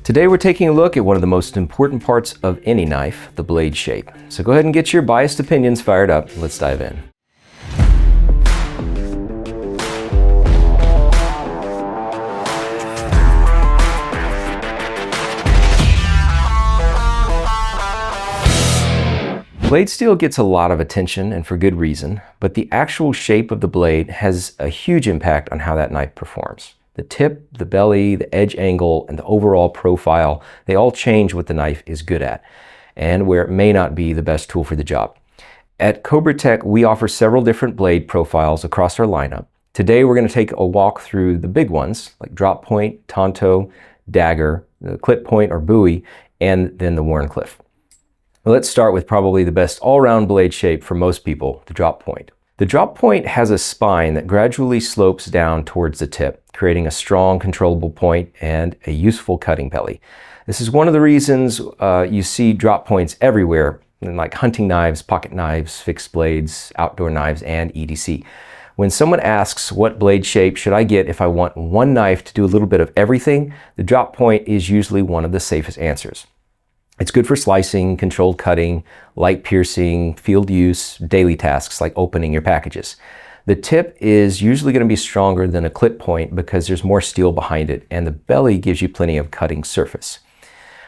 Today we're taking a look at one of the most important parts of any knife, the blade shape. So go ahead and get your biased opinions fired up. Let's dive in. Blade steel gets a lot of attention, and for good reason, but the actual shape of the blade has a huge impact on how that knife performs. The tip, the belly, the edge angle, and the overall profile, they all change what the knife is good at, and where it may not be the best tool for the job. At CobraTec, we offer several different blade profiles across our lineup. Today we're going to take a walk through the big ones, like drop point, tanto, dagger, the clip point or Bowie, and then the Wharncliffe. Let's start with probably the best all-round blade shape for most people, the drop point. The drop point has a spine that gradually slopes down towards the tip, creating a strong, controllable point and a useful cutting belly. This is one of the reasons you see drop points everywhere, like hunting knives, pocket knives, fixed blades, outdoor knives, and etc. When someone asks, what blade shape should I get if I want one knife to do a little bit of everything, the drop point is usually one of the safest answers. It's good for slicing, controlled cutting, light piercing, field use, daily tasks like opening your packages. The tip is usually going to be stronger than a clip point because there's more steel behind it, and the belly gives you plenty of cutting surface.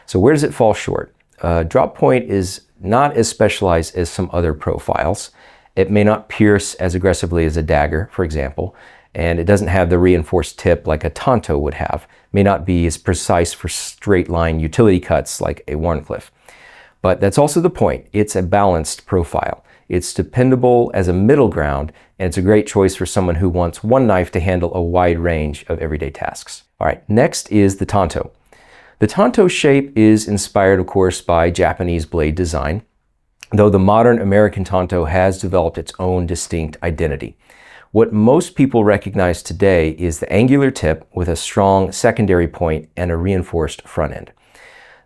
So where does it fall short? Drop point is not as specialized as some other profiles. It may not pierce as aggressively as a dagger, for example, and it doesn't have the reinforced tip like a tanto would have. May not be as precise for straight line utility cuts like a Wharncliffe. But that's also the point. It's a balanced profile. It's dependable as a middle ground, and it's a great choice for someone who wants one knife to handle a wide range of everyday tasks. All right, next is the tanto. The tanto shape is inspired, of course, by Japanese blade design, though the modern American tanto has developed its own distinct identity. What most people recognize today is the angular tip with a strong secondary point and a reinforced front end.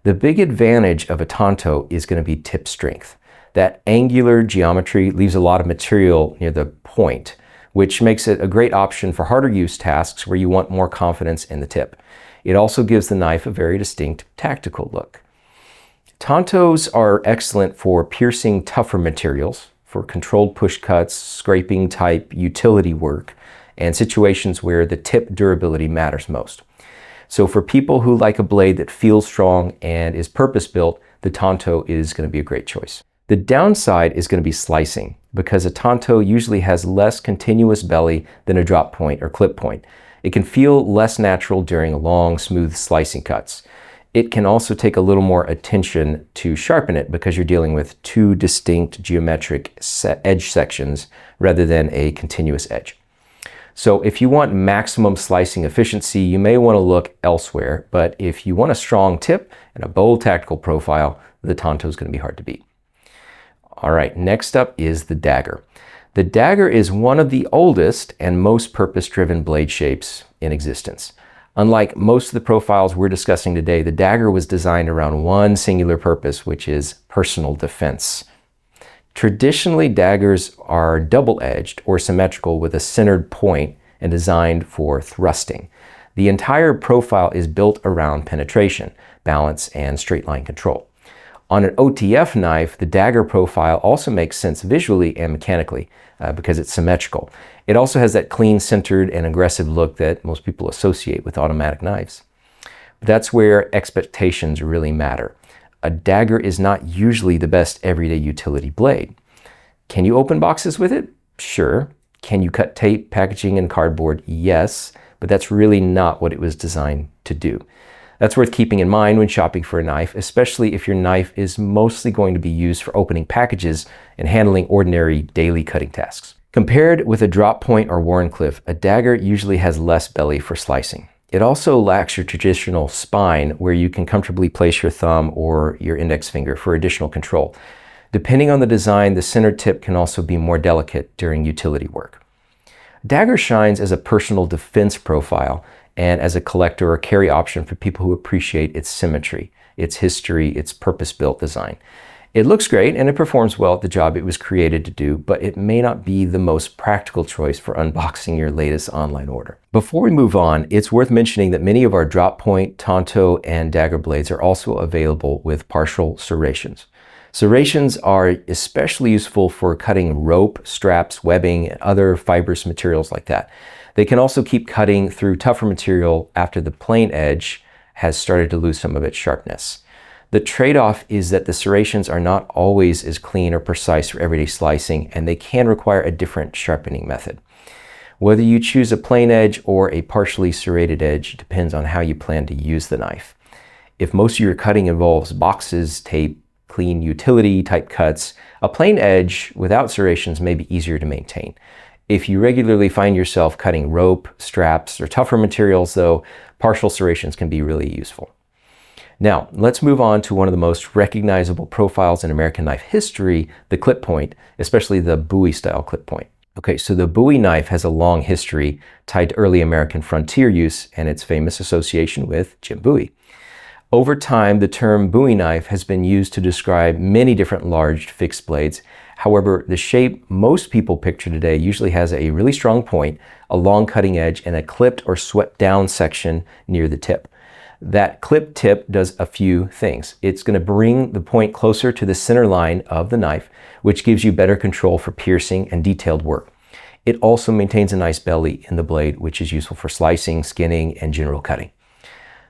The big advantage of a tanto is going to be tip strength. That angular geometry leaves a lot of material near the point, which makes it a great option for harder use tasks where you want more confidence in the tip. It also gives the knife a very distinct tactical look. Tantos are excellent for piercing tougher materials, for controlled push cuts, scraping type utility work, and situations where the tip durability matters most. So for people who like a blade that feels strong and is purpose-built, the tanto is going to be a great choice. The downside is going to be slicing, because a tanto usually has less continuous belly than a drop point or clip point. It can feel less natural during long, smooth slicing cuts. It can also take a little more attention to sharpen it because you're dealing with two distinct geometric edge sections rather than a continuous edge. So if you want maximum slicing efficiency, you may want to look elsewhere, but if you want a strong tip and a bold tactical profile, the tanto is going to be hard to beat. All right, next up is the dagger. The dagger is one of the oldest and most purpose-driven blade shapes in existence. Unlike most of the profiles we're discussing today, the dagger was designed around one singular purpose, which is personal defense. Traditionally, daggers are double-edged or symmetrical with a centered point and designed for thrusting. The entire profile is built around penetration, balance, and straight line control. On an OTF knife, the dagger profile also makes sense visually and mechanically because it's symmetrical. It also has that clean, centered, and aggressive look that most people associate with automatic knives. But that's where expectations really matter. A dagger is not usually the best everyday utility blade. Can you open boxes with it? Sure. Can you cut tape, packaging, and cardboard? Yes, but that's really not what it was designed to do. That's worth keeping in mind when shopping for a knife, especially if your knife is mostly going to be used for opening packages and handling ordinary daily cutting tasks. Compared with a drop point or Wharncliffe, a dagger usually has less belly for slicing. It also lacks your traditional spine where you can comfortably place your thumb or your index finger for additional control. Depending on the design, the center tip can also be more delicate during utility work. Dagger shines as a personal defense profile and as a collector or carry option for people who appreciate its symmetry, its history, its purpose-built design. It looks great and it performs well at the job it was created to do, but it may not be the most practical choice for unboxing your latest online order. Before we move on, it's worth mentioning that many of our drop point, tanto, and dagger blades are also available with partial serrations. Serrations are especially useful for cutting rope, straps, webbing, and other fibrous materials like that. They can also keep cutting through tougher material after the plain edge has started to lose some of its sharpness. The trade-off is that the serrations are not always as clean or precise for everyday slicing, and they can require a different sharpening method. Whether you choose a plain edge or a partially serrated edge depends on how you plan to use the knife. If most of your cutting involves boxes, tape, clean utility type cuts, a plain edge without serrations may be easier to maintain. If you regularly find yourself cutting rope, straps, or tougher materials though, partial serrations can be really useful. Now, let's move on to one of the most recognizable profiles in American knife history, the clip point, especially the Bowie style clip point. Okay, so the Bowie knife has a long history tied to early American frontier use and its famous association with Jim Bowie. Over time, the term Bowie knife has been used to describe many different large fixed blades. However, the shape most people picture today usually has a really strong point, a long cutting edge, and a clipped or swept down section near the tip. That clip tip does a few things. It's going to bring the point closer to the center line of the knife, which gives you better control for piercing and detailed work. It also maintains a nice belly in the blade, which is useful for slicing, skinning, and general cutting.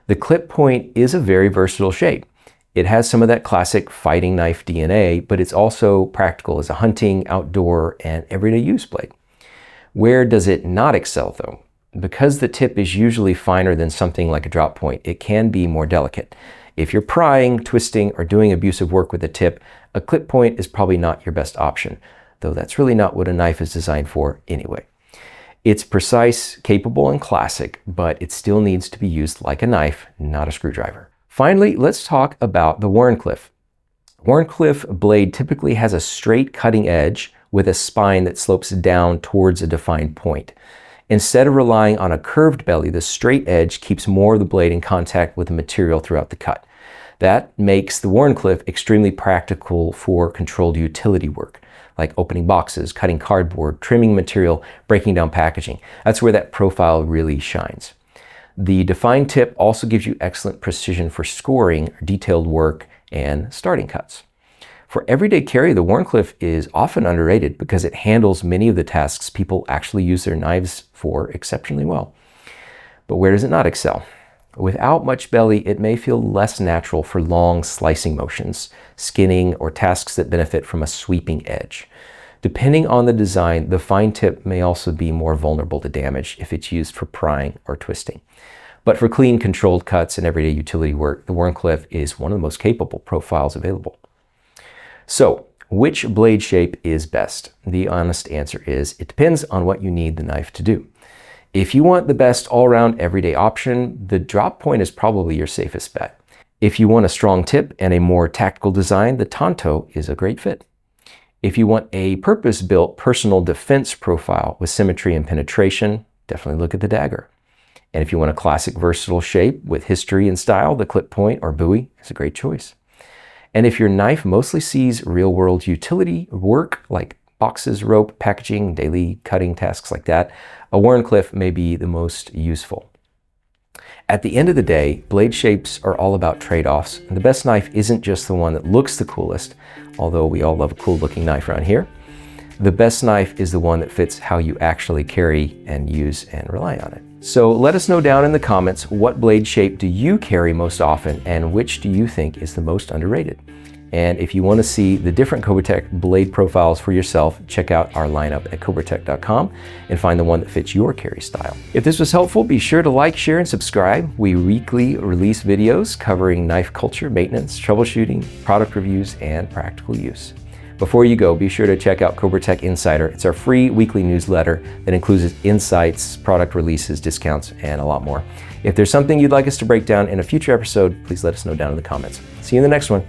The clip point is a very versatile shape. It has some of that classic fighting knife DNA, but it's also practical as a hunting, outdoor, and everyday use blade. Where does it not excel though? Because the tip is usually finer than something like a drop point, it can be more delicate. If you're prying, twisting, or doing abusive work with a tip, a clip point is probably not your best option, though that's really not what a knife is designed for anyway. It's precise, capable, and classic, but it still needs to be used like a knife, not a screwdriver. Finally, let's talk about the Wharncliffe. Wharncliffe blade typically has a straight cutting edge with a spine that slopes down towards a defined point. Instead of relying on a curved belly, the straight edge keeps more of the blade in contact with the material throughout the cut. That makes the Wharncliffe extremely practical for controlled utility work, like opening boxes, cutting cardboard, trimming material, breaking down packaging. That's where that profile really shines. The defined tip also gives you excellent precision for scoring, detailed work, and starting cuts. For everyday carry, the Wharncliffe is often underrated because it handles many of the tasks people actually use their knives for exceptionally well. But where does it not excel? Without much belly, it may feel less natural for long slicing motions, skinning, or tasks that benefit from a sweeping edge. Depending on the design, the fine tip may also be more vulnerable to damage if it's used for prying or twisting. But for clean, controlled cuts and everyday utility work, the Wharncliffe is one of the most capable profiles available. So, which blade shape is best? The honest answer is, it depends on what you need the knife to do. If you want the best all-around everyday option, the drop point is probably your safest bet. If you want a strong tip and a more tactical design, the tanto is a great fit. If you want a purpose-built personal defense profile with symmetry and penetration, definitely look at the dagger. And if you want a classic versatile shape with history and style, the clip point or Bowie is a great choice. And if your knife mostly sees real-world utility work like boxes, rope, packaging, daily cutting tasks like that, a Wharncliffe may be the most useful. At the end of the day, blade shapes are all about trade-offs, and the best knife isn't just the one that looks the coolest, although we all love a cool-looking knife around here. The best knife is the one that fits how you actually carry and use and rely on it. So let us know down in the comments, what blade shape do you carry most often and which do you think is the most underrated? And if you want to see the different CobraTec blade profiles for yourself, check out our lineup at CobraTec.com and find the one that fits your carry style. If this was helpful, be sure to like, share, and subscribe. We weekly release videos covering knife culture, maintenance, troubleshooting, product reviews, and practical use. Before you go, be sure to check out CobraTec Insider. It's our free weekly newsletter that includes insights, product releases, discounts, and a lot more. If there's something you'd like us to break down in a future episode, please let us know down in the comments. See you in the next one.